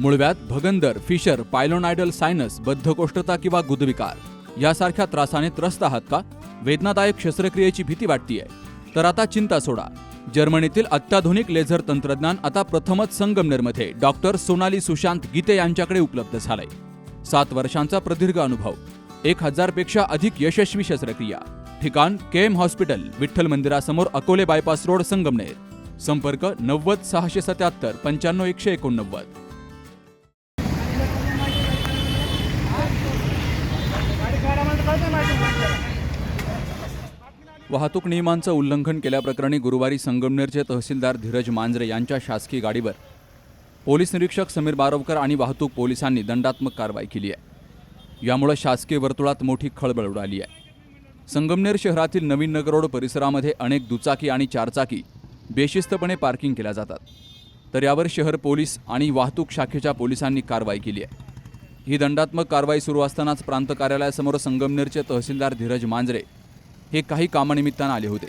मूळव्याध, भगंदर, fissure, पायलोनायडल sinus, बद्धकोष्ठता किंवा गुदविकार यासारख्या त्रासाने त्रस्त आहात का? वेदनादायक शस्त्रक्रियेची भीती वाटतेय? तर आता चिंता सोडा. जर्मनीतील अत्याधुनिक लेझर तंत्रज्ञान आता प्रथमच संगमनेरमध्ये डॉक्टर सोनाली सुशांत गीते यांच्याकडे उपलब्ध झालंय. 7 वर्षांचा प्रदीर्घ अनुभव, 1000 पेक्षा अधिक यशस्वी शस्त्रक्रिया. ठिकाण केएम हॉस्पिटल, विठ्ठल मंदिरासमोर, अकोले बायपास रोड, संगमनेर. संपर्क 90 677 95 189. वाहतूक नियमांचं उल्लंघन केल्याप्रकरणी गुरुवारी संगमनेरचे तहसीलदार धीरज मांजरे यांच्या शासकीय गाडीवर पोलीस निरीक्षक समीर बारवकर आणि वाहतूक पोलिसांनी दंडात्मक कारवाई केली आहे. यामुळे शासकीय वर्तुळात मोठी खळबळ उडाली आहे. संगमनेर शहरातील नवीन नगर रोड परिसरामध्ये अनेक दुचाकी आणि चारचाकी बेशिस्तपणे पार्किंग केल्या जातात. तर यावर शहर पोलीस आणि वाहतूक शाखेच्या पोलिसांनी कारवाई केली आहे. ही दंडात्मक कारवाई सुरू असतानाच प्रांत कार्यालयासमोर संगमनेरचे तहसीलदार धीरज मांजरे हे काही कामानिमित्तानं आले होते.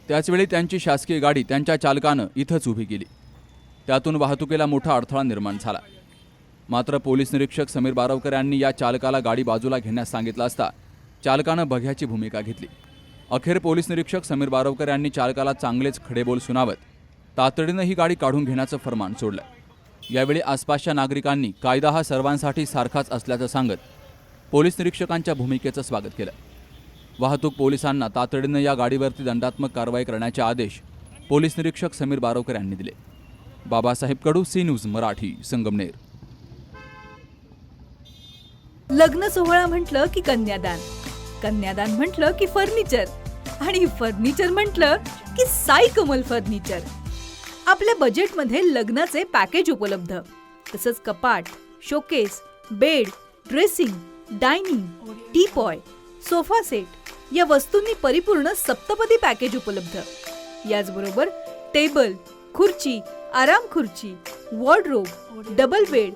त्याचवेळी त्यांची शासकीय गाडी त्यांच्या चालकानं इथंच उभी केली. त्यातून वाहतुकीला मोठा अडथळा निर्माण झाला. मात्र पोलीस निरीक्षक समीर बारवकर यांनी या चालकाला गाडी बाजूला घेण्यास सांगितलं असता चालकानं बघ्याची भूमिका घेतली. अखेर पोलीस निरीक्षक समीर बारवकर यांनी चालकाला चांगलेच खडेबोल सुनावत तातडीनं ही गाडी काढून घेण्याचं फरमान सोडलं. यावेळी आसपासच्या नागरिकांनी कायदा हा सर्वांसाठी सारखाच असल्याचं सांगत पोलीस निरीक्षकांच्या भूमिकेचं स्वागत केलं. वाहतूक पोलिसांना तातडीनं या गाडीवरती दंडात्मक कारवाई करण्याचे आदेश पोलीस निरीक्षक समीर बारवकर यांनी दिले. बाबासाहेब कडू, सी न्यूज मराठी, संगमनेर. लग्न सोहळा म्हटलं की कन्यादान, कन्यादान म्हटलं की फर्निचर आणि फर्निचर म्हटलं की साई कमल फर्निचर. आपल्या बजेटमध्ये लग्नाचे पॅकेज उपलब्ध. तसंच कपाट, showcase, bed, dressing, dining, teapoy, sofa set या वस्तूंनी परिपूर्ण सप्तपदी पॅकेज उपलब्ध. याचबरोबर टेबल, खुर्ची, आराम खुर्ची, वॉर्डरोब, डबल बेड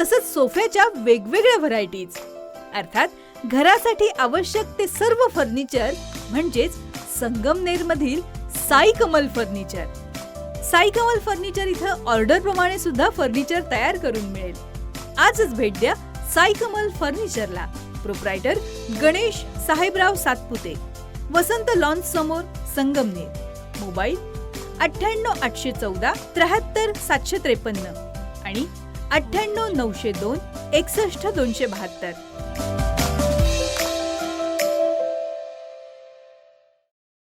तसंच सोफ्याच्या वेगवेगळ्या व्हरायटीज. अर्थात घरासाठी आवश्यक ते सर्व फर्निचर म्हणजेच संगमनेरमधील साई कमल फर्निचर. साई कमल फर्निचर इथं ऑर्डर प्रमाणे सुद्धा फर्निचर तयार करून मिळेल. आजच भेट द्या साई कमल फर्निचरला. प्रोप्रायटर गणेश साहेबराव सातपुते, वसंत लॉन्स समोर, संगमनेर. मोबाईल 98 814 73 753 आणि 98 902 61 272.